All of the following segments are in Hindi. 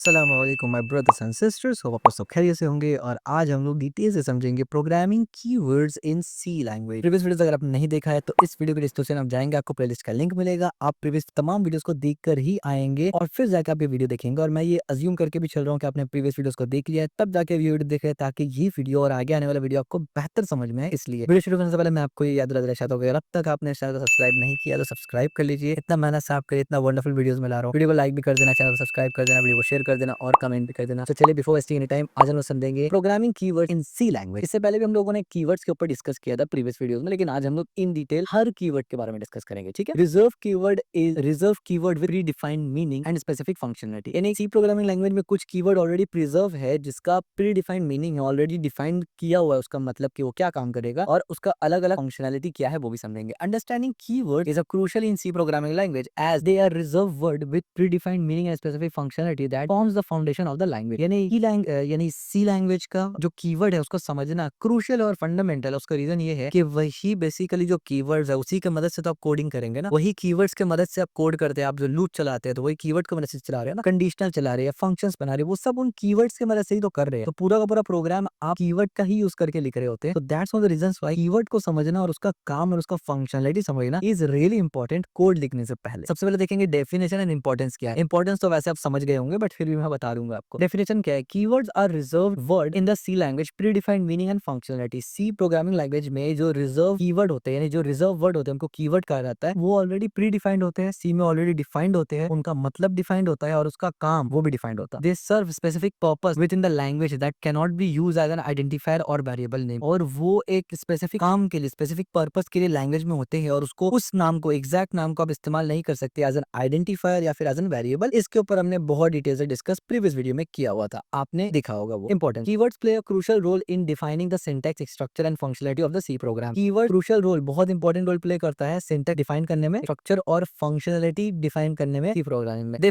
अस्सलामुअलैकुम my brothers and sisters, hope आप सब खैरियत से होंगे। और आज हम लोग डिटेल से समझेंगे programming keywords in C language. Previous videos अगर आपने नहीं देखा है तो इस वीडियो के डिस्क्रिप्शन में आप जाएंगे, आपको प्लेलिस्ट का लिंक मिलेगा। आप प्रीवियस तमाम वीडियोस को देखकर ही आएंगे और फिर जाकर आप ये वीडियो देखेंगे। और मैं ये अज्यूम करके भी चल रहा हूँ कि आपने प्रीवियस वीडियोस को देख लिया है, तब जाके वीडियो देखे, ताकि ये वीडियो और आगे आने वाला वीडियो आपको बेहतर समझ में आए। इसलिए वीडियो शुरू करने से पहले मैं आपको ये याद दिलाना चाहता हूँ कि अगर अब तक आपने चैनल को सब्सक्राइब नहीं किया तो सब्सक्राइब कर लीजिए। इतना मेहनत से आपके लिए इतना वंडरफुल वीडियोस में ला रहा हूँ। वीडियो को लाइक भी कर देना, चैनल को सब्सक्राइब कर देना, वीडियो को शेयर कर देना और कमेंट भी कर देना। तो चलिए बिफोर वेस्टिंग एनी टाइम आज हम लोग समझेंगे programming keyword in C language. इससे पहले भी हम लोगों ने कीवर्ड्स के ऊपर डिस्कस किया था प्रीवियस वीडियोस में, लेकिन आज हम लोग इन डिटेल हर कीवर्ड के बारे में डिस्कस करेंगे। ठीक है। Reserve keyword is reserve keyword with predefined meaning and specific functionality. यानी सी प्रोग्रामिंग लैंग्वेज में कुछ कीवर्ड ऑलरेडी प्रिजर्व है, जिसका प्री डिफाइंड मीनिंग है, ऑलरेडी डिफाइंड किया हुआ है उसका मतलब कि वो क्या काम करेगा और उसका अलग अलग फंक्शनलिटी क्या है वो भी समझेंगे। Understanding keyword is a crucial in C programming language as they are reserve word with predefined meaning and specific functionality that forms the foundation of the language. यानी सी लैंग्वेज का जो कीवर्ड है उसको समझना क्रूशियल और फंडामेंटल। उसका रीजन ये है कि वही बेसिकली जो कीवर्ड्स है उसी के मदद से तो आप कोडिंग करेंगे ना, वही कीवर्ड्स के मदद से आप कोड करते हैं। आप जो लूप चलाते हैं तो वही कीवर्ड की मदद से चला रहे हैं ना, कंडीशनल चला रहे हैं, फंक्शंस बना रहे हैं, वो सब उन कीवर्ड्स की मदद से ही तो कर रहे हैं। तो पूरा का पूरा प्रोग्राम आप कीवर्ड का ही यूज करके लिख रहे होते हैं। तो that's one of the reasons why keyword को समझना और उसका काम और उसका फंक्शनलिटी समझना इज रियली इंपॉर्टेंट कोड लिखने से पहले। सबसे पहले देखेंगे डेफिनेशन एंड इंपॉर्टेंस क्या है। इंपॉर्टेंस तो वैसे आप समझ गए होंगे, बट फिर भी मैं बता दूंगा आपको। डेफिनेशन क्या है। Keywords are reserve word in the C language predefined meaning and functionality. C programming language में जो रिजर्व कीवर्ड होते हैं, यानी जो रिजर्व वर्ड होते हैं, उनको कीवर्ड कहा जाता है। वो ऑलरेडी प्री डिफाइंड होते हैं, सी में ऑलरेडी डिफाइंड होते हैं, उनका मतलब डिफाइंड होता है और उसका काम वो भी डिफाइंड होता है। They serve specific purpose within the language that can not be use as an identifier और वेरिएबल नेम। और वो एक स्पेसिफिक काम के लिए, स्पेसिफिक पर्पस के लिए लैंग्वेज में होते हैं और उसको, उस नाम को, एग्जैक्ट नाम को आप इस्तेमाल नहीं कर सकते एज एन आइडेंटिफायर या फिर एज एन वेरिएबल। इसके ऊपर हमने बहुत डिटेल से डिस्कस प्रीवियस वीडियो में किया हुआ था, आपने देखा होगा वो। Important keywords play a crucial role in defining the syntax structure and functionality of the C program. Keyword crucial role, बहुत इंपॉर्टेंट रोल प्ले करता है सिंटैक्स डिफाइन करने में, स्ट्रक्चर और फंक्शनलिटी डिफाइन करने में सी प्रोग्रामिंग में। They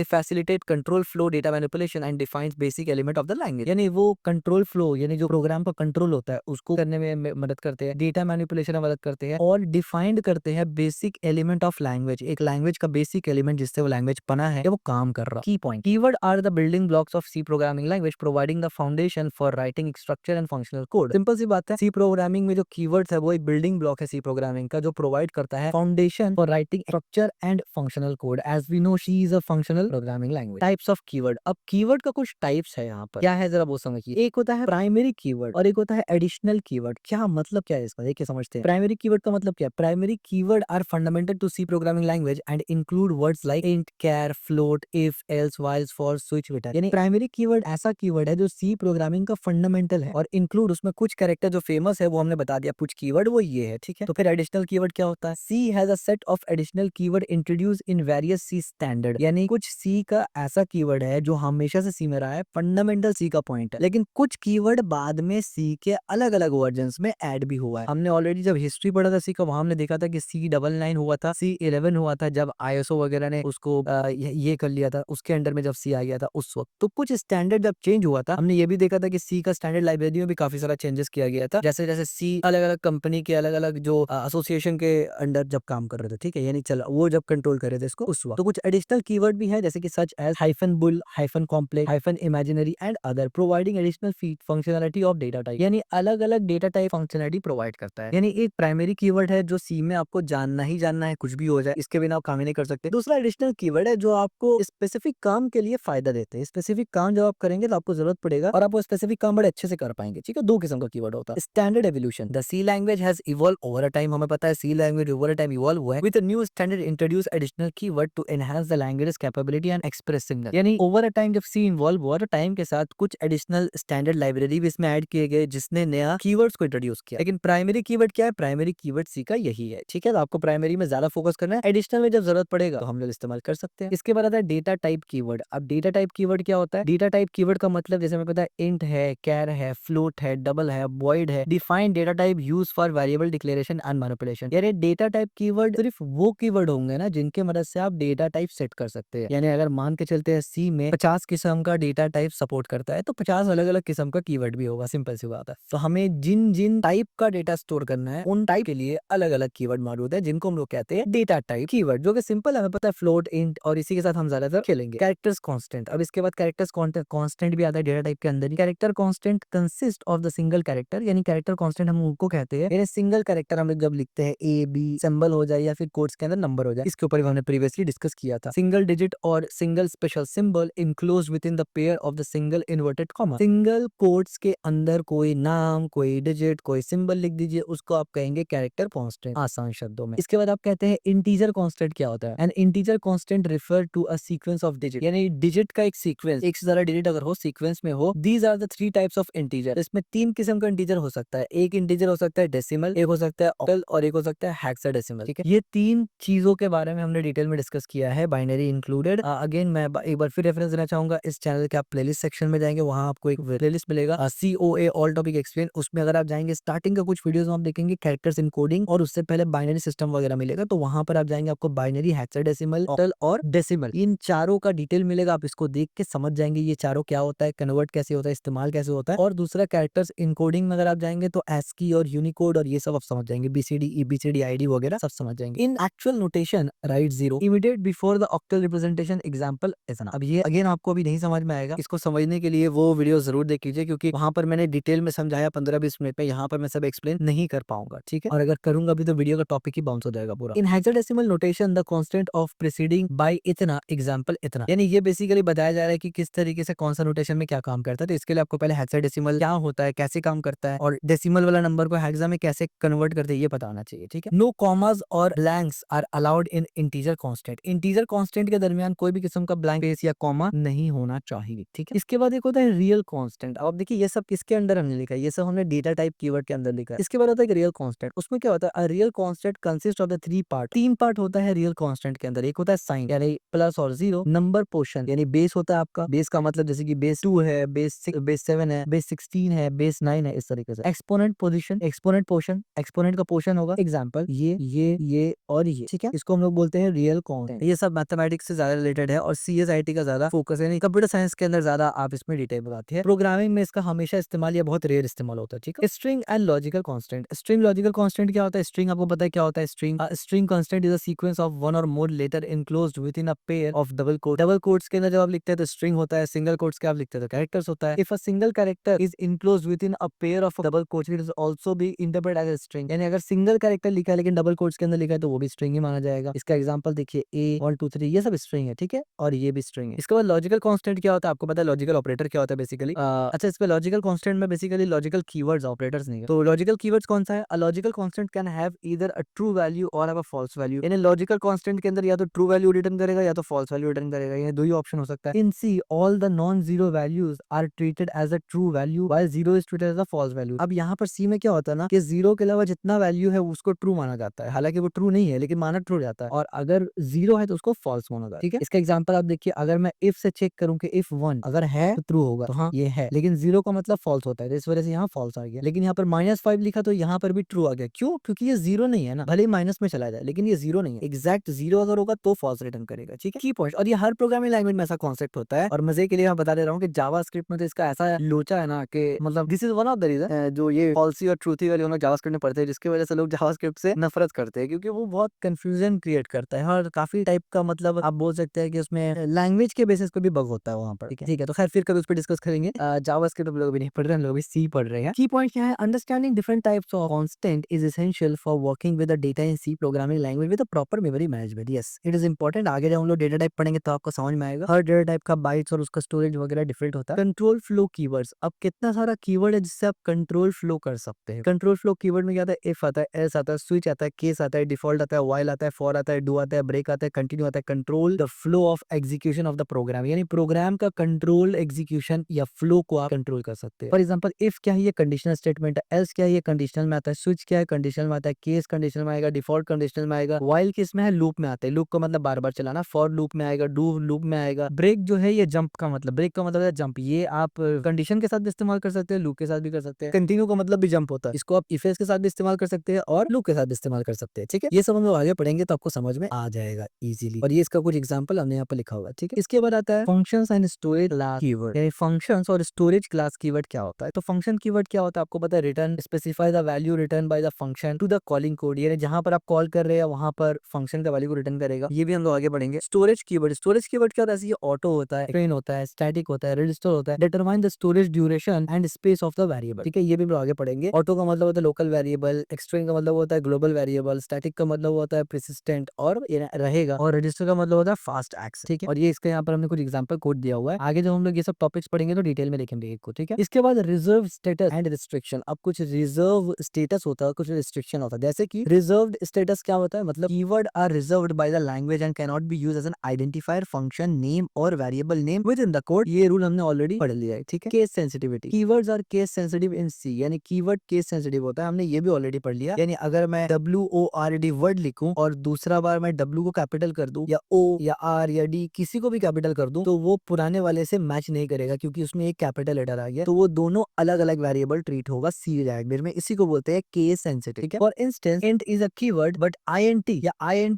facilitate control flow, data manipulation and defines basic element of the language. यानी वो कंट्रोल फ्लो, यानी जो प्रोग्राम का कंट्रोल होता है उसको करने में मदद करते हैं, डेटा मैनिपुलेशन में मदद करते हैं और डिफाइंड करते हैं बेसिक एलिमेंट ऑफ लैंग्वेज। एक लैंग्वेज का बेसिक एलिमेंट जिससे वो लैंग्वेज बना है या वो काम कर रहा। Key point. Keyword are the building blocks of C programming language providing the foundation for writing structure and functional code. Simple सी बात है, सी प्रोग्रामिंग में जो कीवर्ड्स है वो एक बिल्डिंग ब्लॉक है सी प्रोग्रामिंग का, जो प्रोवाइड करता है foundation for writing structure and functional code. As we know C is a functional programming language. Types of keyword. अब कीवर्ड का कुछ टाइप्स है यहाँ पर, क्या है जरा वो समझिए। एक होता है प्राइमरी कीवर्ड और एक होता है एडिशनल कीवर्ड। क्या मतलब क्या है इसका, देखिए समझते हैं। प्राइमरी कीवर्ड का मतलब क्या है। Primary keyword are fundamental to C programming language and include words like int, char, float, if, else, whiles, for, switch, return. यानी प्राइमरी कीवर्ड ऐसा कीवर्ड है जो सी प्रोग्रामिंग का फंडामेंटल है और इंक्लूड उसमें कुछ कैरेक्टर जो फेमस है वो हमने बता दिया, कुछ कीवर्ड वो ये है। ठीक है। तो फिर एडिशनल कीवर्ड क्या होता है। C has a set of additional keyword introduce in various C standard. यानी कुछ सी का ऐसा कीवर्ड है जो हमेशा से सी में रहा है, फंडामेंटल सी का पॉइंट है, लेकिन कुछ कीवर्ड बाद में सी के अलग अलग वर्जन्स में ऐड भी हुआ है। हमने ऑलरेडी जब हिस्ट्री पढ़ा था सी का, वहां हमने देखा था कि C99 हुआ था, C11 हुआ था जब ISO वगैरह ने उसको ये कर लिया था, उसके अंडर में जब सी आ गया था उस वक्त। तो कुछ स्टैंडर्ड जब चेंज हुआ था, हमने ये भी देखा था कि सी का स्टैंडर्ड लाइब्रेरी में भी काफी सारा चेंजेस किया गया था, जैसे जैसे सी अलग अलग कंपनी के अलग अलग जो एसोसिएशन के अंडर जब काम कर रहे थे। ठीक है। यानी चला वो जब कंट्रोल कर रहे थे इसको उस वक्त। तो कुछ एडिशनल कीवर्ड भी है, जैसे कि such as hyphen bool, hyphen complex, hyphen imaginary and other, providing additional functionality of data type. यानी अलग अलग डेटा टाइप फंक्शनलिटी प्रोवाइड करता है। यानी एक प्राइमरी कीवर्ड है जो सी में आपको जानना ही जानना है, कुछ भी हो जाए इसके बिना आप काम ही नहीं कर सकते। दूसरा एडिशनल कीवर्ड है जो आपको स्पेसिफिक काम के लिए फायदा देते हैं। स्पेसिफिक काम जब आप करेंगे तो आपको जरूरत पड़ेगा और आप वो स्पेसिफिक काम बड़े अच्छे से कर पाएंगे। ठीक है। दो किस्म का कीवर्ड होता है। Standard evolution. The C language has evolve over a time. हमें पता है C language over a time evolve हुआ है with a new standard introduce additional keyword to enhance the language capability and expressiveness. यानी ओवर अ टाइम जब सी इन्वॉल्व हुआ तो टाइम के साथ कुछ एडिशनल स्टैंडर्ड लाइब्रेरी भी इसमें ऐड किए गए जिसने नया कीवर्ड्स को इंट्रोड्यूस किया। लेकिन प्राइमरी कीवर्ड क्या है। प्राइमरी कीवर्ड सी का यही है। ठीक है। तो आपको प्राइमरी में ज्यादा फोकस करना है, एडिशनल में जब जरूरत पड़ेगा तो हम लोग इस्तेमाल कर सकते हैं। इसके बाद आता है डेटा टाइप कीवर्ड। अब डेटा टाइप कीवर्ड क्या होता है। डेटा टाइप कीवर्ड का मतलब जैसे हमें पता है इंट है, कैर है, फ्लोट है, डबल है, वॉइड है, defined data type use for variable declaration and manipulation. यानी डेटा टाइप कीवर्ड सिर्फ वो कीवर्ड होंगे ना जिनके मदद से आप डेटा टाइप सेट कर सकते हैं। यानी अगर मान के चलते हैं सी में 50 किस्म का डेटा टाइप सपोर्ट करता है तो 50 अलग अलग किस्म का कीवर्ड भी होगा। सिंपल सी बात है। तो हमें जिन जिन टाइप का डेटा स्टोर करना है उन टाइप के लिए अलग अलग कीवर्ड मौजूद है जिनको हम लोग कहते हैं डेटा टाइप कीवर्ड, जो कि सिंपल हमें पता है फ्लोट, इंट और इसी के साथ हम ज्यादातर खेलेंगे। जाएंगे। कैरेक्टर्स कांस्टेंट, अब इसके बाद कैरेक्टर्स कांस्टेंट भी आता है डेटा टाइप के अंदर ही। Character constant consist of the single character, यानी कैरेक्टर कांस्टेंट हम उनको कहते हैं यानी सिंगल कैरेक्टर हम लोग जब लिखते हैं ए बी सिंबल हो जाए या फिर कोड्स के अंदर नंबर हो जाए, इसके ऊपर भी हमने प्रीवियसली डिस्कस किया था। सिंगल डिजिट और single special symbol enclosed within the pair of the single inverted comma. Single codes के अंदर कोई नाम, कोई डिजिट, कोई सिंबल लिख दीजिए, उसको आप कहेंगे कैरेक्टर कांस्टेंट आसान शब्दों में। इसके बाद आप कहते हैं इंटीजर कांस्टेंट क्या होता है? An integer constant refer to a sequence of digit, यानी डिजिट का एक सीक्वेंस, एक से ज्यादा डिजिट अगर हो सीक्वेंस में हो। These are the three types of integer. इसमें तीन किस्म का इंटीजर हो सकता है। एक इंटीजर हो सकता है डेसिमल, एक हो सकता है ऑक्टल और एक हो सकता है हेक्साडेसिमल। ठीक है, ये तीन चीजों के बारे में हमने डिटेल में डिस्कस किया है, बाइनरी इंक्लूडेड। अगेन मैं एक बार फिर रेफरेंस देना चाहूंगा, इस चैनल के आप प्लेलिस्ट सेक्शन में जाएंगे, वहां आपको एक प्लेलिस्ट मिलेगा COA ऑल टॉपिक एक्सप्लेन। उसमें अगर आप जाएंगे स्टार्टिंग का कुछ वीडियोस आप देखेंगे कैरेक्टर्स इनकोडिंग और उससे पहले बाइनरी सिस्टम वगैरह मिलेगा, तो वहां पर आप जाएंगे आपको बाइनरी, हेक्साडेसिमल, ऑक्टल और डेसिमल, इन चारों का डिटेल मिलेगा। आप इसको देख के समझ जाएंगे ये चारों क्या होता है, कन्वर्ट कैसे होता है, इस्तेमाल कैसे होता है। और दूसरा कैरेक्टर्स इनकोडिंग में अगर आप जाएंगे तो ASCII और यूनिकोड और ये सब आप समझ जाएंगे, BCD EBCD ID वगैरह सब समझ जाएंगे। इन actual notation right 0 immediate before the octal representation example इतना। अब ये अगेन आपको अभी नहीं समझ में आएगा, इसको समझने के लिए वो वीडियो जरूर देख लीजिए, क्योंकि वहां पर मैंने डिटेल में समझाया 15-20 मिनट में, यहाँ पर मैं सब एक्सप्लेन नहीं कर पाऊंगा। ठीक है, और अगर करूंगा भी तो वीडियो का टॉपिक ही बाउंस हो जाएगा पूरा। In hexadecimal notation the constant of preceding by इतना एग्जांपल इतना, यानी ये बेसिकली बताया जा रहा है कि किस तरीके से कौन सा नोटेशन में क्या काम करता है। तो इसके लिए आपको पहले हेक्साडेसिमल क्या होता है, कैसे काम करता है और डेसिमल वाला नंबर को हेक्सा में कैसे कन्वर्ट करते हैं ये पता होना चाहिए। ठीक है, नो कॉमास और blanks are allowed in integer constant. Integer constant के दरमियान कोई भी किस्म का ब्लैंक स्पेस या कॉमा नहीं होना चाहिए। ठीक है, इसके बाद एक होता है रियल कांस्टेंट। अब देखिए ये सब किसके अंदर हमने लिखा है, ये सब हमने डेटा टाइप कीवर्ड के अंदर लिखा है। इसके बाद होता है रियल कांस्टेंट। उसमें क्या होता है, real constant consist of the three part. तीन पार्ट होता है रियल कांस्टेंट के अंदर। एक होता है साइन यानी प्लस और जीरो, नंबर पोर्शन यानी बेस होता है आपका, बेस का मतलब जैसे कि बेस 2 है, बेस 6, बेस 7 है, बेस 16 है, बेस 9 है, इस तरीके से। Exponent position, exponent portion, exponent का पोर्शन होगा एग्जांपल ये और ये। ठीक है, इसको हम लोग बोलते हैं रियल कांस्टेंट। ये सब मैथमेटिक्स से ज्यादा रिलेटेड है और CSIT का ज्यादा फोकस है, कंप्यूटर साइंस के अंदर ज्यादा आप इसमें डिटेल बताते हैं। प्रोग्रामिंग में इसका हमेशा इस्तेमाल या बहुत रेयर इस्तेमाल होता है। ठीक है, string and logical constant. String logical constant क्या होता है? स्ट्रिंग आपको पता है क्या होता है? String constant is a sequence of one और more letter enclosed within a pair of double quote. Double quotes के अंदर जब आप लिखते हैं तो स्ट्रिंग होता है, सिंगल कोट्स के आप लिखते हैं तो कैरेक्टर्स होता है। If a single character is enclosed within a pair of double quotes it is also be interpreted as a string, यानी अगर सिंगल कैरेक्टर लिखा है लेकिन डबल कोट्स के अंदर लिखा है तो वो भी स्ट्रिंग ही माना जाएगा। इसका एग्जांपल देखिए A 1 2 3 ये सब स्ट्रिंग है। ठीक है, और ये भी स्ट्रिंग है। इसके बाद लॉजिकल कांस्टेंट क्या होता है? आपको पता है लॉजिकल ऑपरेटर क्या होता है बेसिकली? अच्छा, इस पे लॉजिकल कांस्टेंट में बेसिकली लॉजिकल कीवर्ड्स, ऑपरेटर्स नहीं है। तो लॉजिकल कीवर्ड्स कौन सा है? A logical constant can have either a true value और हैव अ फॉल्स वैल्यू, यानी लॉजिकल कांस्टेंट के अंदर या तो ट्रू वैल्यू रिटर्न करेगा या तो फॉल्स वैल्यू रिटर्न करेगा, ये दो ही ऑप्शन हो सकता है। In C all the non zero values are treated as a true value while zero is treated as a false value. अब यहाँ पर सी में क्या होता है ना कि जीरो के अलावा जितना वैल्यू है उसको ट्रू माना जाता है, हालांकि वो ट्रू नहीं है लेकिन माना ट्रू जाता है, और अगर जीरो है तो उसको फॉल्स माना जाता है। ठीक है, इसका एग्जांपल आप देखिए, अगर मैं इफ से चेक करूं कि इफ 1 अगर है तो ट्रू होगा, तो हाँ ये है, लेकिन जीरो का मतलब फॉल्स होता है, तो इस वजह से यहाँ फॉल्स आ गया। लेकिन यहाँ पर -5 लिखा तो यहाँ पर भी ट्रू आ गया। क्यों? क्योंकि ये जीरो नहीं है ना, भले ही माइनस में चला जाए लेकिन ये जीरो नहीं है। एग्जैक्ट जीरो अगर होगा तो फॉल्स रिटर्न करेगा। ठीक है, की पॉइंट। और ये हर प्रोग्रामिंग लैंग्वेज में ऐसा कॉन्सेप्ट होता है, और मजे के लिए मैं बता दे रहा हूँ कि जावास्क्रिप्ट में तो इसका ऐसा लोचा है ना कि मतलब this is one of the reason जो ये फॉल्सी और ट्रूथी वाली हम लोग जावास्क्रिप्ट में पढ़ते हैं, जिसकी वजह से लोग जावास्क्रिप्ट से नफरत करते हैं, क्योंकि वो बहुत कंफ्यूजन क्रिएट करता है और काफी टाइप का मतलब आप बोल सकते हैं कि उसमें लैंग्वेज के बेसिस पे भी बग होता है वहाँ पर। ठीक है, तो खैर फिर कभी उस पर डिस्कस करेंगे। जावास्क्रिप्ट हम लोग भी नहीं पढ़ रहे हैं, हम लोग भी सी पढ़ रहे हैं। की पॉइंट क्या है? Understanding different types of constant is essential for working with the data in C programming language with a proper memory management. Yes, it is important. आगे जब हम लोग डेटा टाइप पढ़ेंगे तो आपको समझ में आएगा हर डेटा टाइप का बाइट्स और उसका स्टोरेज वगैरह डिफरेंट होता है। कंट्रोल फ्लो कीवर्ड्स, अब कितना सारा कीवर्ड है जिससे आप कंट्रोल फ्लो कर सकते हैं। कंट्रोल फ्लो कीवर्ड में क्या आता है? इफ आता है, एल्स आता है, स्विच आता है, केस आता है, डिफॉल्ट आता है, व्हाइल आता है, फॉर आता है, डू आता है, ब्रेक आता है, कंटिन्यू आता है। Control the flow of execution of the program, यानी प्रोग्राम का कंट्रोल एग्जीक्यूशन या फ्लो को आप कंट्रोल कर सकते हैं। फॉर एग्जांपल इफ क्या है? ये कंडीशनल स्टेटमेंट है। एल्स क्या है? ये कंडीशनल में आता है। स्विच क्या है? कंडीशनल में आता है। केस कंडीशनल में आएगा। डिफॉल्ट कंडीशनल में आएगा। व्हाइल किस में है? लूप में आता है। लूप का मतलब बार बार चलाना। फॉर लूप में आएगा। डू लूप में आएगा। ब्रेक जो है ये जंप का मतलब, ब्रेक का मतलब है जंप। ये आप कंडीशन के साथ भी इस्तेमाल कर सकते हैं, लूप के साथ भी कर सकते हैं। कंटिन्यू का मतलब भी जंप होता है, इसको आप इफ एल्स के साथ भी इस्तेमाल कर सकते हैं और लूप के साथ भी इस्तेमाल कर सकते हैं। ठीक है, ये सब हम लोग आगे पढ़ेंगे तो आपको समझ में आ जाएगा इजीली, और ये इसका कुछ एग्जांपल हमने यहाँ पर लिखा होगा। ठीक है, इसके बाद आता है functions and storage class keyword, यानी फंक्शंस और स्टोरेज क्लास कीवर्ड क्या होता है? तो फंक्शन कीवर्ड क्या होता है? आपको पता है, return specify the value return by the function to the calling code, यानी जहां पर आप कॉल कर रहे हैं वहां पर फंक्शन का वैल्यू को रिटर्न करेगा। ये भी हम लोग आगे बढ़ेंगे। स्टोरेज स्टोरेज कीवर्ड क्या होता है? जैसे ये ऑटो होता है, ट्रेन होता है, स्टैटिक होता है, रजिस्टर होता है, determine the storage duration and space of the variable. ठीक है, ये भी हम लोग आगे पढ़ेंगे। ऑटो का मतलब होता है लोकल वेरिएबल, एक्सट्रेन का मतलब होता है ग्लोबल वेरिएबल, स्टैटिक का मतलब होता है परसिस्टेंट और ये रहेगा, और रजिस्टर का मतलब होता है फास्ट एक्सेस। ठीक है, और ये इसके यहाँ पर हमने कुछ एग्जांपल कोड दिया हुआ है। आगे जब हम लोग ये सब टॉपिक्स पढ़ेंगे तो डिटेल में देखेंगे इसको। ठीक है, इसके बाद रिजर्व स्टेटस एंड रिस्ट्रिक्शन। अब कुछ रिजर्व स्टेटस होता है, कुछ रिस्ट्रिक्शन होता है। जैसे कि रिजर्व्ड स्टेटस क्या होता है? मतलब keyword are reserved by the language and can not be used as an identifier, function name और variable name within the code. ये रूल हमने ऑलरेडी पढ़ लिया है। ठीक है, case sensitivity, keywords are case sensitive in C, यानी कीवर्ड केस सेंसिटिव होता है, हमने ये भी ऑलरेडी पढ़ लिया। यानी अगर मैं WORD वर्ड लिखूं और दूसरा बार मैं W को कैपिटल कर दूं या O या R या D किसी को भी कैपिटल कर दूं तो वो पुराने वाले से मैच नहीं करेगा, क्योंकि उसमें एक कैपिटल लेटर आ गया, तो वो दोनों अलग अलग वेरिएबल ट्रीट होगा सी लैंग्वेज में। इसी को बोलते हैं केस सेंसिटिव। ठीक है, for instance int is a keyword but INT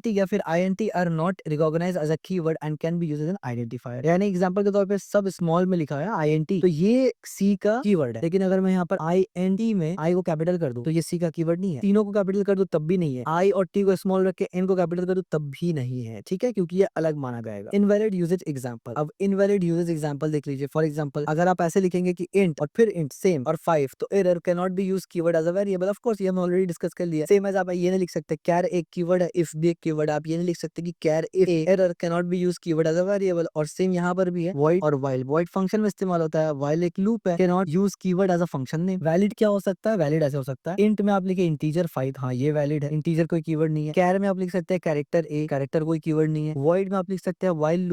या फिर INT are not recognized as a keyword and can be used as an identifier. यानी एग्जांपल के तौर पे सब स्मॉल में लिखा है INT, तो ये सी का कीवर्ड है, लेकिन अगर मैं यहाँ पर INT में आई को कैपिटल कर दूं तो ये सी का कीवर्ड नहीं है। तीनों को कैपिटल कर दूं तब भी नहीं है। आई और टी को स्मॉल रख के एन को कैपिटल कर दूं तब भी नहीं है। ठीक है, क्योंकि ये अलग माना जाएगा। Invalid usage example. अब इनवैलिड यूजेज एग्जांपल देख लीजिए। फॉर एग्जांपल अगर आप ऐसे लिखेंगे कि इंट और फिर इंट सेम और 5, तो error can not be use keyword as a variable. Of course ये हम ऑलरेडी डिस्कस कर लिया। सेम एज आप ये नहीं लिख सकते कैर एक कीवर्ड है, इफ भी एक कीवर्ड। आप ये नहीं लिख सकते कि char if error can not be use keyword as a variable. और सेम यहाँ पर भी है वॉइड और वाइल। वॉइड फंक्शन में इस्तेमाल होता है, वाइल एक लूप है, can not use keyword as a function name. Valid क्या हो सकता है? वैलिड ऐसे हो सकता है, इंट में आप लिखे इंटीजर 5, हाँ ये वैलिड है, इंटीजर कोई कीवर्ड नहीं है। कैर में आप लिख सकते हैं कैरेक्टर ए, कैरेक्टर कोई कीवर्ड नहीं है। वॉइड में आप लिख सकते हैं वाइल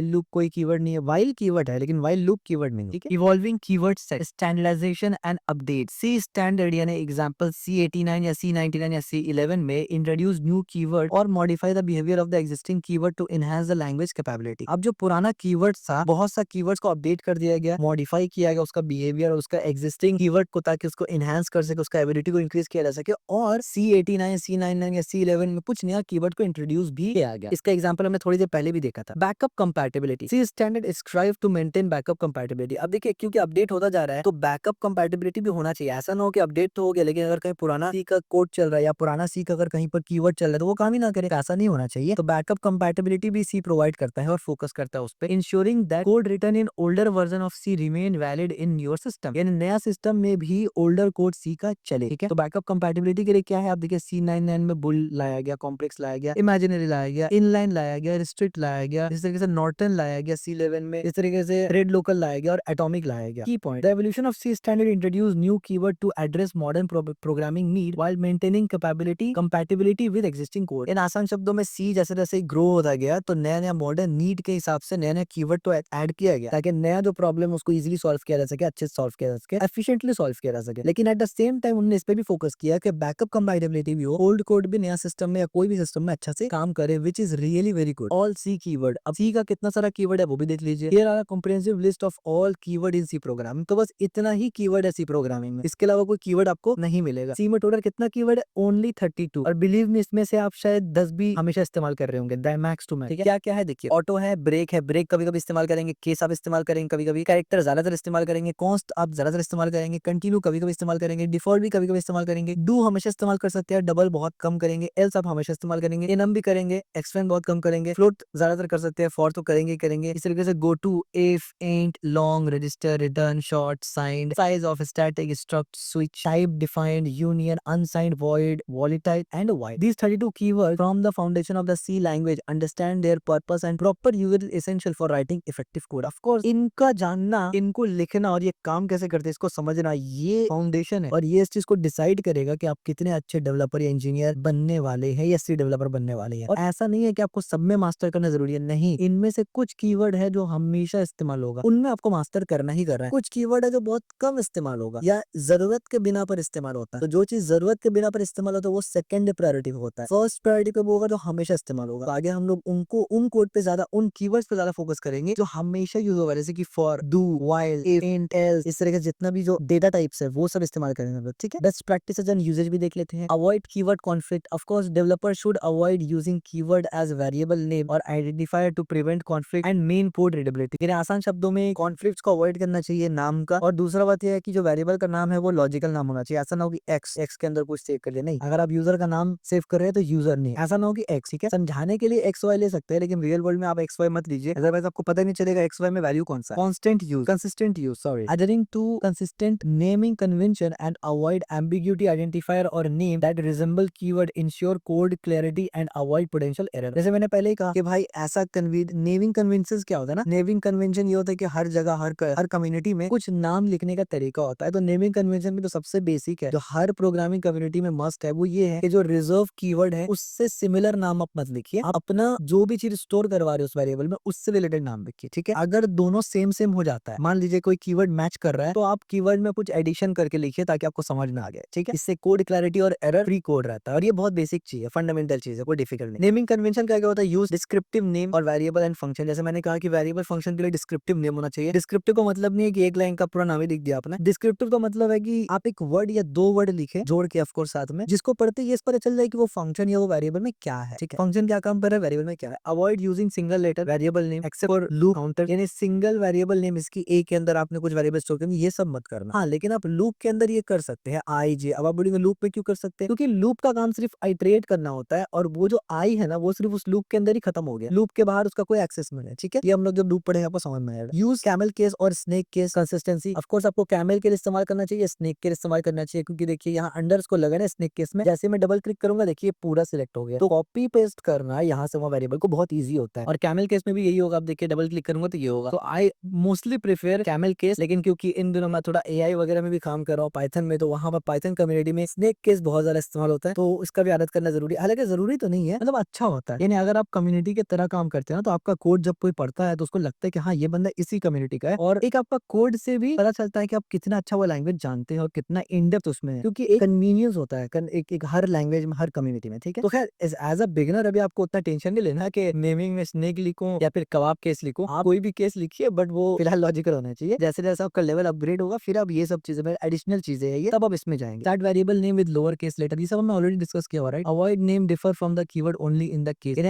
लूप कोई कीवर्ड नहीं है। वाइल कीवर्ड है लेकिन वाइल लूप कीवर्ड नहीं है। ठीक है, evolving keyword set, standardization and update. C standard यानी एग्जांपल C89 या C99 या C11 में इंट्रोड्यूस न्यू कीवर्ड और modify the behaviour of the existing keyword to enhance the language capability. अब जो पुराना कीवर्ड था, बहुत सा कीवर्ड्स को अपडेट कर दिया गया, मॉडिफाई किया गया उसका बिहेवियर और उसका एग्जिस्टिंग कीवर्ड को, ताकि उसको एनहांस कर सके, उसका एबिलिटी को इंक्रीज किया जा सके। और C89 C99 या C11 में कुछ नया कीवर्ड को इंट्रोड्यूस भी किया गया। इसका एग्जांपल हमने थोड़ी देर पहले भी देखा था। Backup compatibility. C standard strive to maintain backup compatibility. अब देखिए क्योंकि अपडेट होता जा रहा है तो बैकअप कंपैटिबिलिटी भी होना चाहिए। ऐसा ना हो कि अपडेट तो हो गया लेकिन अगर कहीं पुराना सी का कोड चल रहा है या पुराना सी का अगर कहीं पर कीवर्ड चल रहा है तो वो काम ही ना करे, ऐसा नहीं होना चाहिए। तो बैकअप कंपैटिबिलिटी भी सी प्रोवाइड करता है और फोकस करता है उस पर, ensuring that code written in older version of C remain valid in your system. यानी नया सिस्टम में भी ओल्डर कोड सी का चले। ठीक है, तो बैकअप कंपैटिबिलिटी के लिए क्या है? आप देखिए C99 में बुल लाया गया, कॉम्प्लेक्स लाया गया, इमेजिनरी लाया गया, इनलाइन लाया गया, रिस्ट्रिक्ट लाया गया, इस तरीके से नॉर्टन लाया गया C11 में, इस तरीके से रेड लोकल लाया गया और एटॉमिक लाया गया। Key point, the evolution of C standard introduce new keyword to address modern programming need while maintaining capability compatibility with existing code. इन आसान शब्दों में सी जैसे जैसे ग्रो होता गया तो नया नया मॉडर्न नीड के हिसाब से नया नया कीवर्ड तो ऐड किया गया, ताकि नया जो प्रॉब्लम उसको इजीली सॉल्व किया जा सके, अच्छे से सॉल्व किया जा सके, एफिशिएंटली सॉल्व किया जा सके। लेकिन एट द सेम टाइम उन्होंने इस पे भी फोकस किया कि बैकअप कंपैटिबिलिटी भी हो, ओल्ड कोड भी नया सिस्टम में या कोई भी सिस्टम में अच्छा से काम करे, which is really very good. All C keyword. अब सी का कितना सारा कीवर्ड है वो भी देख लीजिए। Here are a comprehensive list of all keyword in C programming. तो बस इतना ही कीवर्ड है सी प्रोग्रामिंग में, इसके अलावा कोई कीवर्ड आपको नहीं मिलेगा। सी में टोटल कितना कीवर्ड है? ओनली 32। और बिलीव मी इसमें से आप शायद 10 भी हमेशा इस्तेमाल कर रहे होंगे, मैक्स टू मैक्स। ठीक है, क्या क्या है देखिए। ऑटो है, ब्रेक है, ब्रेक कभी कभी इस्तेमाल करेंगे, केस आप इस्तेमाल करेंगे कभी कभी, कैरेक्टर ज्यादातर इस्तेमाल करेंगे, कॉन्स्ट आप ज्यादातर इस्तेमाल करेंगे, कंटिन्यू कभी कभी इस्तेमाल करेंगे, डिफॉल्ट भी कभी कभी इस्तेमाल करेंगे, डू हमेशा इस्तेमाल कर सकते हैं, डबल बहुत कम करेंगे, एल्स आप हमेशा इस्तेमाल करेंगे, एनम भी करेंगे, एक्सपेंड बहुत कम करेंगे, फ्लोट ज्यादातर कर सकते हैं, फॉर तो करेंगे ही करेंगे। इस तरीके से goto, if, int, long, register, return, short, signed, sizeof static, struct, switch, type, defined, union, unsigned, void, volatile and white. These 32 keywords from the foundation of the C language understand their purpose and proper use is essential for writing effective code. Of course, इनका जानना, इनको लिखना और ये काम कैसे करते हैं इसको समझना, ये फाउंडेशन है और ये इस चीज को डिसाइड करेगा कि आप कितने अच्छे डेवलपर या इंजीनियर बनने वाले हैं या सी डेवलपर बनने वाले हैं। और ऐसा नहीं है कि आपको सब में मास्टर करना जरूरी है, नहीं, इनमें से कुछ कीवर्ड है जो हमेशा इस्तेमाल होगा, उनमें आपको मास्टर करना ही करना है। कुछ कीवर्ड है जो बहुत कम इस्तेमाल होगा या जरूरत के बिना पर इस्तेमाल होता है, तो जो चीज जरूरत के बिना पर इस्तेमाल होता है वो सेकंड प्रायोरिटी पे होता है। फर्स्ट प्रायोरिटी पे वो होगा जो हमेशा इस्तेमाल होगा। तो आगे हम लोग उनको, उन कोड पे ज्यादा, उन कीवर्ड्स पे ज्यादा फोकस करेंगे जो हमेशा यूज होगा, जैसे कि for, do, while, if, int, else, इस तरह के जितना भी जो डेटा टाइप्स है वो सब इस्तेमाल करेंगे हम लोग। ठीक है, बेस्ट प्रैक्टिसेस एंड यूजेज भी देख लेते हैं। Avoid keyword conflict. Of course developer should avoid using keyword as variable name और identifier to prevent conflict and main code readability. यानी आसान शब्दों में कॉन्फ्लिक्ट को अवॉइड करना चाहिए नाम का। और दूसरा बात यह है कि जो वेरिएबल का नाम है वो लॉजिकल नाम होना चाहिए। ऐसा ना हो कि एक्स के अंदर कुछ सेव कर ले, नहीं, अगर आप यूजर का नाम सेव कर रहे हैं तो यूजर नहीं, ऐसा ना हो कि एक्स। ठीक है, समझाने के लिए एक्स वाई ले सकते हैं लेकिन रियल वर्ल्ड में में आप एक्स वाई मत लीजिए, अदरवाइज आपको पता नहीं चलेगा एक्स वाई में वैल्यू कौन सा है। Constant use, consistent use, sorry, adhering to consistent naming convention and avoid ambiguity identifier or name that resemble keyword ensure code clarity and avoid potential error। जैसे मैंने पहले ही कहा कि भाई ऐसा नेमिंग कन्वेंशंस क्या होता है ना, नेमिंग कन्वेंशन ये होता है कि हर जगह हर कम्युनिटी में कुछ नाम लिखने का तरीका होता है। तो नेमिंग कन्वेंशन में तो सबसे बेसिक है जो हर प्रोग्रामिंग कम्युनिटी में मस्ट है, वो ये है कि जो रिजर्व कीवर्ड है उससे सिमिलर नाम आप मत लिखिए, आप अपना जो भी चीज स्टोर करवा रहे हो उस वेरिएबल में उससे रिलेटेड नाम लिखिए, ठीक है। अगर दोनों सेम सेम हो जाता है, मान लीजिए कोई कीवर्ड मैच कर रहा है, तो आप कीवर्ड में कुछ एडिशन करके लिखिए ताकि आपको समझ में आ गया, ठीक है। इससे कोड क्लैरिटी और एरर फ्री कोड रहता है और ये बहुत बेसिक चीज है, फंडामेंटल चीज है, कोई डिफिकल्ट नहीं। नेमिंग कन्वेंशन क्या होता है, यूज डिस्क्रिप्टिव नेम और वेरिएबल एंड फंक्शन। जैसे मैंने कहा कि वेरिएबल फंक्शन के लिए डिस्क्रिप्टिव नेम होना चाहिए। डिस्क्रिप्टिव का मतलब नहीं है कि एक लाइन का पूरा नाम ही लिख दिया आपने। डिस्क्रिप्टिव का मतलब है कि आप एक वर्ड या दो वर्ड लिखे जोड़ के ऑफ कोर्स साथ में, जिसको पढ़ते ही इस पता चल जाए कि वो फंक्शन या वो वेरिएबल में क्या है, ठीक है। फंक्शन क्या काम कर रहा है, वेरिएबल में क्या है। Avoid using single letter variable name except for loop counter, यानी सिंगल वेरिएबल नेम इसकी ए के अंदर आपने कुछ वेरिएबल स्टोर करनी, ये सब मत करना। हाँ, लेकिन आप लूप के अंदर ये कर सकते हैं, आई जे। अब आप बोलेंगे लूप में क्यों कर सकते हैं, क्योंकि लूप का काम सिर्फ आइटरेट करना होता है और वो जो आई है ना वो सिर्फ उस लूप के अंदर ही खत्म हो गया, लूप के बाहर उसका कोई एक्सेस नहीं है, ठीक है। ये हम लोग जब लूप पढ़ेंगे आपको समझ में आएगा। यूज कैमल केस और snake case consistency. Of course आपको कैमल के लिए इस्तेमाल करना चाहिए, स्नेक के लिए इस्तेमाल करना चाहिए, क्योंकि देखिए यहाँ अंडर्स को लगा ना स्नेक केस में, जैसे मैं डबल क्लिक करूंगा देखिए पूरा सिलेक्ट हो गया। तो कॉपी पेस्ट करना यहाँ से वहाँ वेरिएबल को बहुत ईजी होता है। और कैमल केस में भी यही होगा, आप देखिए डबल क्लिक करूंगा तो ये होगा। तो I mostly prefer camel case, लेकिन क्योंकि इन दिनों मैं थोड़ा एआई वगैरह में भी काम कर रहा हूँ पाइथन में, तो वहाँ पर पाइथन कम्युनिटी में स्नेक केस बहुत ज्यादा इस्तेमाल होता है, तो इसका भी आदत करना जरूरी है। हालांकि जरूरी तो नहीं है, मतलब अच्छा होता है। यानी अगर आप कम्युनिटी के तरह काम करते हैं ना, तो आपका कोड जब कोई पढ़ता है तो उसको लगता है कि हाँ ये बंदा इसी कम्युनिटी का है, और एक आपका कोड से भी पता चलता है कि आप कितना अच्छा वो लैंग्वेज जानते हैं और कितना इन डेप्थ उसमें है, क्योंकि एक कन्वीनियंस होता है एक हर लैंग्वेज में, हर कम्युनिटी में, ठीक है। तो खैर एज अ बिगिनर अभी आपको उतना टेंशन नहीं लेना कि नेमिंग में स्नेक लिखूं या फिर कबाब केस लिखूं। आप कोई भी केस लिखिए, बट वो फिलहाल लॉजिकल होना चाहिए। जैसे जैसे आपका लेवल अपग्रेड होगा फिर आप ये सब चीजें एडिशनल चीजें है ये, तब आप इसमें जाएंगे। Start variable name with lower case letter, ये सब हमने ऑलरेडी डिस्कस किया हुआ, right. Avoid name differ from the keyword only in the case, यानी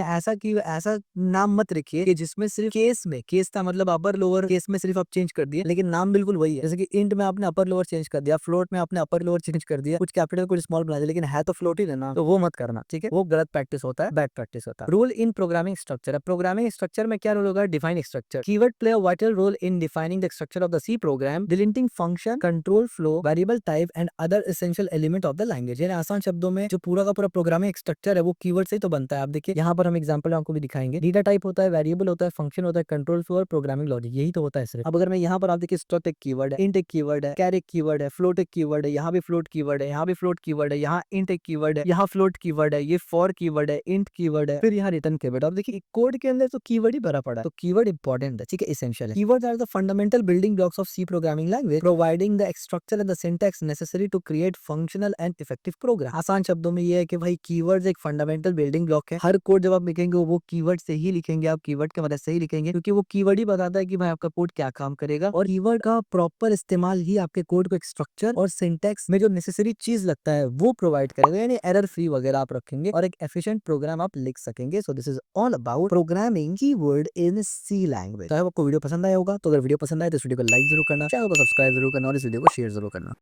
ऐसा नाम मत रखिए कि जिसमें सिर्फ केस था मतलब अपर लोअर केस में सिर्फ आप चेंज कर दिए, लेकिन नाम बिल्कुल वही है। जैसे कि इंट में आपने अपर लोअर चेंज कर दिया, फ्लोट में आपने अपर लोअर चेंज कर दिया, कुछ कैपिटल कुछ स्मॉल बना दिया, लेकिन है तो फ्लोट ही ना, तो वो मत करना, ठीक है। वो गलत प्रैक्टिस होता है, बैड प्रैक्टिस होता है। Rule in programming structure, programming structure में क्या रोल होगा, define structure. Keyword play a vital role in defining the structure of the C program, deleting function, control flow, variable type and other essential element of the language. यानी आसान शब्दों में जो पूरा का पूरा प्रोग्रामिंग स्ट्रक्चर है वो कीवर्ड से ही तो बनता है। आप देखिए यहाँ पर हम एग्जांपल आपको भी दिखाएंगे। डेटा टाइप होता है, वेरिएबल होता है, फंक्शन होता है, कंट्रोल फ्लो और प्रोग्रामिंग लॉजिक, यही तो होता है सिर्फ। अब अगर मैं यहाँ पर आप देखिए स्ट्रक्ट एक कीवर्ड है, इंट एक कीवर्ड है, कैर एक कीवर्ड है, फ्लोट एक कीवर्ड है, यहाँ भी फ्लोट कीवर्ड है, यहाँ भी फ्लोट कीवर्ड है, यहाँ इंट एक कीवर्ड है, यहाँ फ्लोट कीवर्ड है, ये फॉर कीवर्ड है, इंट कीवर्ड है, फिर यहाँ रिटर्न कीवर्ड। अब देखिए कोड के अंदर तो कीवर्ड ही भरा पड़ा है, तो कीवर्ड इंपॉर्टेंट है, ठीक है, एसेंशियल है। Keywords are the fundamental building blocks of C programming language, providing the structure and the syntax necessary to create functional and effective program. आसान शब्दों में ये है कि भाई कीवर्ड्स एक फंडामेंटल बिल्डिंग ब्लॉक है। हर कोड जब आप लिखेंगे वो कीवर्ड से ही लिखेंगे, आप कीवर्ड की मदद से ही लिखेंगे, क्योंकि वो कीवर्ड ही बताता है कि भाई आपका कोड क्या काम करेगा, और कीवर्ड का प्रॉपर इस्तेमाल ही आपके कोड को एक स्ट्रक्चर और सिंटैक्स में जो नेसेसरी चीज लगता है वो प्रोवाइड करेगा, यानी एरर फ्री वगैरह आप रखेंगे और एक एफिशिएंट प्रोग्राम आप लिख सकेंगे। So this is all about programming keyword in C language. तो आपको वीडियो पसंद आया होगा, तो अगर वीडियो पसंद आए तो इस वीडियो को लाइक जरूर करना, चैनल को सब्सक्राइब जरूर करना और इस वीडियो को शेयर जरूर करना।